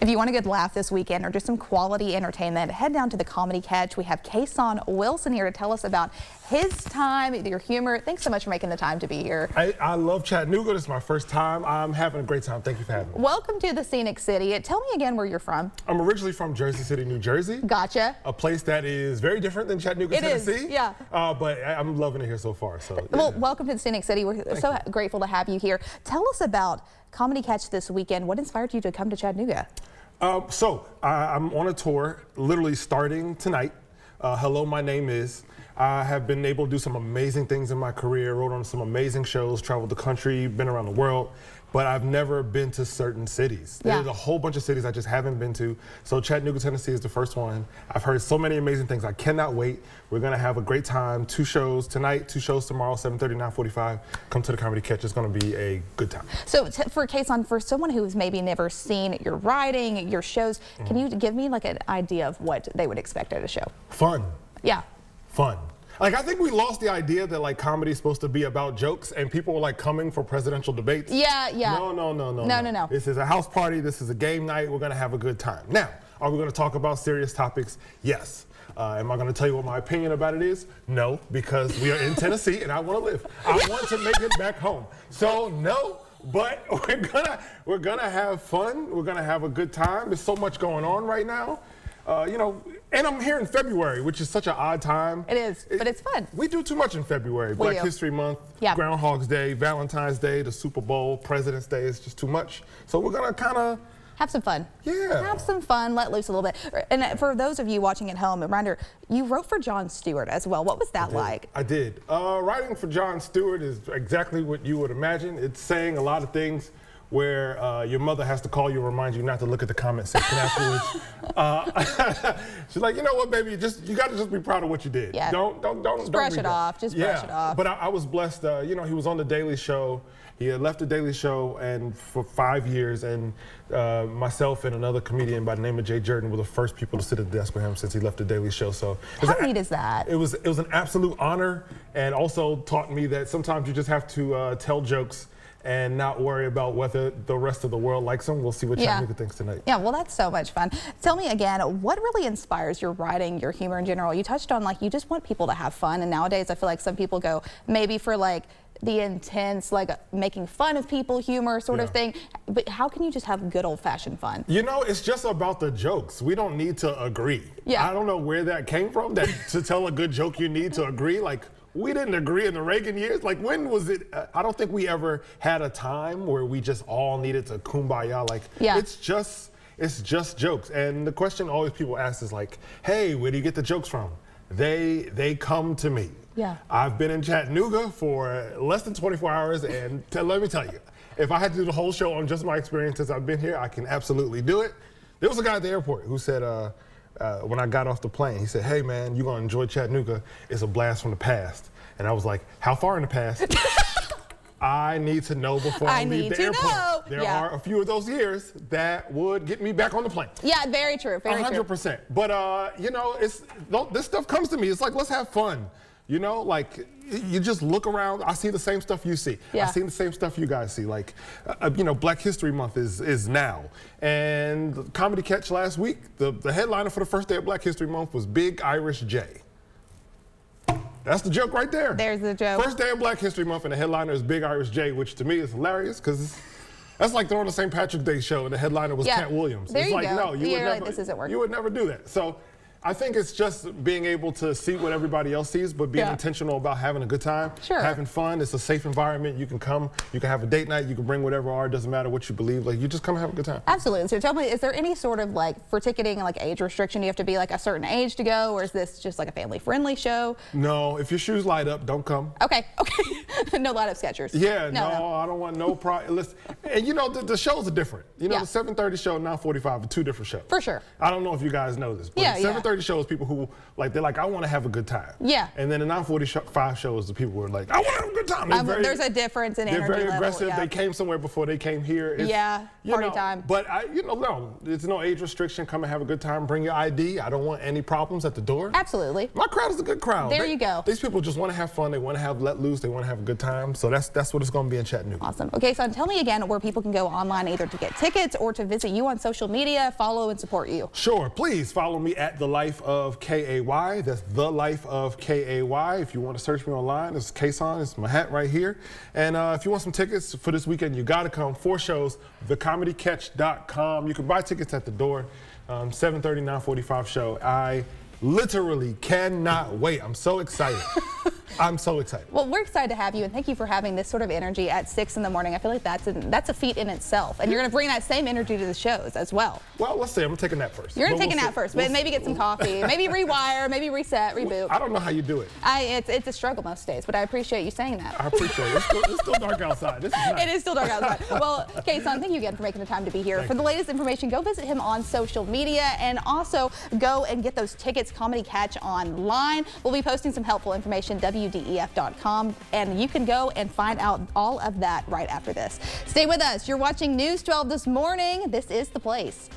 If you want a good laugh this weekend or just some quality entertainment, head down to the Comedy Catch. We have Kasaun Wilson here to tell us about his time, your humor. Thanks so much for making the time to be here. I love Chattanooga. This is my first time. I'm having a great time. Thank you for having me. Welcome to the Scenic City. Tell me again where you're from. I'm originally from Jersey City, New Jersey. Gotcha. A place that is very different than Chattanooga, Tennessee. It is, yeah. But I'm loving it here so far. So, yeah. Well, welcome to the Scenic City. We're so grateful to have you here. Tell us about Comedy Catch this weekend. What inspired you to come to Chattanooga? I'm on a tour, literally starting tonight. Hello, my name is. I have been able to do some amazing things in my career, wrote on some amazing shows, traveled the country, been around the world, but I've never been to certain cities. Yeah. There's a whole bunch of cities I just haven't been to. So Chattanooga, Tennessee is the first one. I've heard so many amazing things. I cannot wait. We're gonna have a great time. 2 shows tonight, 2 shows tomorrow, 7:30, 9:45. Come to the Comedy Catch. It's gonna be a good time. So for Kasaun, for someone who's maybe never seen your writing, your shows, can you give me like an idea of what they would expect at a show? Fun. Yeah. Fun. Like, I think we lost the idea that like comedy is supposed to be about jokes and people were like coming for presidential debates. Yeah. No. This is a house party. This is a game night. We're going to have a good time. Now, are we going to talk about serious topics? Yes. Am I going to tell you what my opinion about it is? No, because we are in Tennessee and I want to live. I want to make it back home. So no, but we're gonna have fun. We're gonna have a good time. There's so much going on right now. And I'm here in February, which is such an odd time. It is, but it's fun. We do too much in February. Black History Month, yeah. Groundhog's Day, Valentine's Day, the Super Bowl, President's Day. It's just too much. So we're gonna kind of have some fun. Yeah. Have some fun, let loose a little bit. And for those of you watching at home, a reminder, you wrote for Jon Stewart as well. What was that like? I did. Writing for Jon Stewart is exactly what you would imagine. It's saying a lot of things where your mother has to call you and remind you not to look at the comment section afterwards. She's like, you know what, baby, you got to just be proud of what you did. Yeah. Don't brush it off. Just brush it off. But I was blessed. He was on the Daily Show. He had left the Daily Show and for 5 years, and myself and another comedian by the name of Jay Jordan were the first people to sit at the desk with him since he left the Daily Show. So how neat is that? It was an absolute honor, and also taught me that sometimes you just have to tell jokes and not worry about whether the rest of the world likes them. We'll see what Chattanooga thinks tonight. Yeah, well, that's so much fun. Tell me again, what really inspires your writing, your humor in general? You touched on like you just want people to have fun, and nowadays I feel like some people go maybe for like the intense, like making fun of people humor sort of thing. But how can you just have good old-fashioned fun? It's just about the jokes. We don't need to agree. Yeah. I don't know where that came from, that to tell a good joke you need to agree. Like, we didn't agree in the Reagan years. Like, when was it? I don't think we ever had a time where we just all needed to kumbaya. Like, it's just jokes. And the question always people ask is like, hey, where do you get the jokes from? They come to me. Yeah. I've been in Chattanooga for less than 24 hours, and let me tell you, if I had to do the whole show on just my experiences I've been here, I can absolutely do it. There was a guy at the airport who said, when I got off the plane, he said, hey man, you're gonna enjoy Chattanooga. It's a blast from the past. And I was like, how far in the past? I need to know before I leave the airport. There are a few of those years that would get me back on the plane. Yeah, very true, very 100%. But this stuff comes to me. It's like, let's have fun. Like you just look around. I see the same stuff you see. Yeah. I see the same stuff you guys see. Like, Black History Month is now. And Comedy Catch last week, the headliner for the first day of Black History Month was Big Irish J. That's the joke right there. There's the joke. First day of Black History Month and the headliner is Big Irish J, which to me is hilarious because that's like throwing the St. Patrick's Day show and the headliner was Cat Williams. There it's you like, go. no, This isn't working. You would never do that. So I think it's just being able to see what everybody else sees, but being intentional about having a good time, having fun. It's a safe environment. You can come, you can have a date night, you can bring whatever art, doesn't matter what you believe. Like, you just come and have a good time. Absolutely. So tell me, is there any sort of for ticketing, age restriction? Do you have to be a certain age to go, or is this just a family-friendly show? No, if your shoes light up, don't come. Okay. No light up Skechers. Yeah, no, I don't want no listen, and the shows are different. The 7:30 show and 9:45 are 2 different shows. For sure. I don't know if you guys know this, but 7:30 shows people who they're like, I want to have a good time. Yeah. And then the 9:45 shows the people who are like, I want to have a good time. time. There's a difference in energy They're very level, aggressive. yeah. They came somewhere before they came here. Party time. But no, it's no age restriction. Come and have a good time. Bring your ID. I don't want any problems at the door. Absolutely. My crowd is a good crowd. There you go. These people just want to have fun. They want to have let loose. They want to have a good time. So that's what it's going to be in Chattanooga. Awesome. Okay, so tell me again where people can go online either to get tickets or to visit you on social media, follow and support you. Sure. Please follow me at The Life of KAY. That's The Life of KAY. If you want to search me online, it's Kasaun. It's my hat right here. And if you want some tickets for this weekend, you got to come. 4 shows, thecomedycatch.com. You can buy tickets at the door. 7:30, 9:45 show. I literally cannot wait. I'm so excited. I'm so excited. Well, we're excited to have you, and thank you for having this sort of energy at 6 in the morning. I feel like that's a feat in itself, and you're going to bring that same energy to the shows as well. Well, let's see. I'm going to take a nap first. You're going to take a nap first, but maybe get some coffee, maybe rewire, maybe reset, reboot. I don't know how you do it. It's a struggle most days, but I appreciate you saying that. I appreciate it. It's still dark outside. This is nice. It is still dark outside. Well, Kasaun, thank you again for making the time to be here. For the latest information, go visit him on social media, and also go and get those tickets, Comedy Catch online. We'll be posting some helpful information, WDEF.com. And you can go and find out all of that right after this. Stay with us. You're watching News 12 this morning. This is The Place.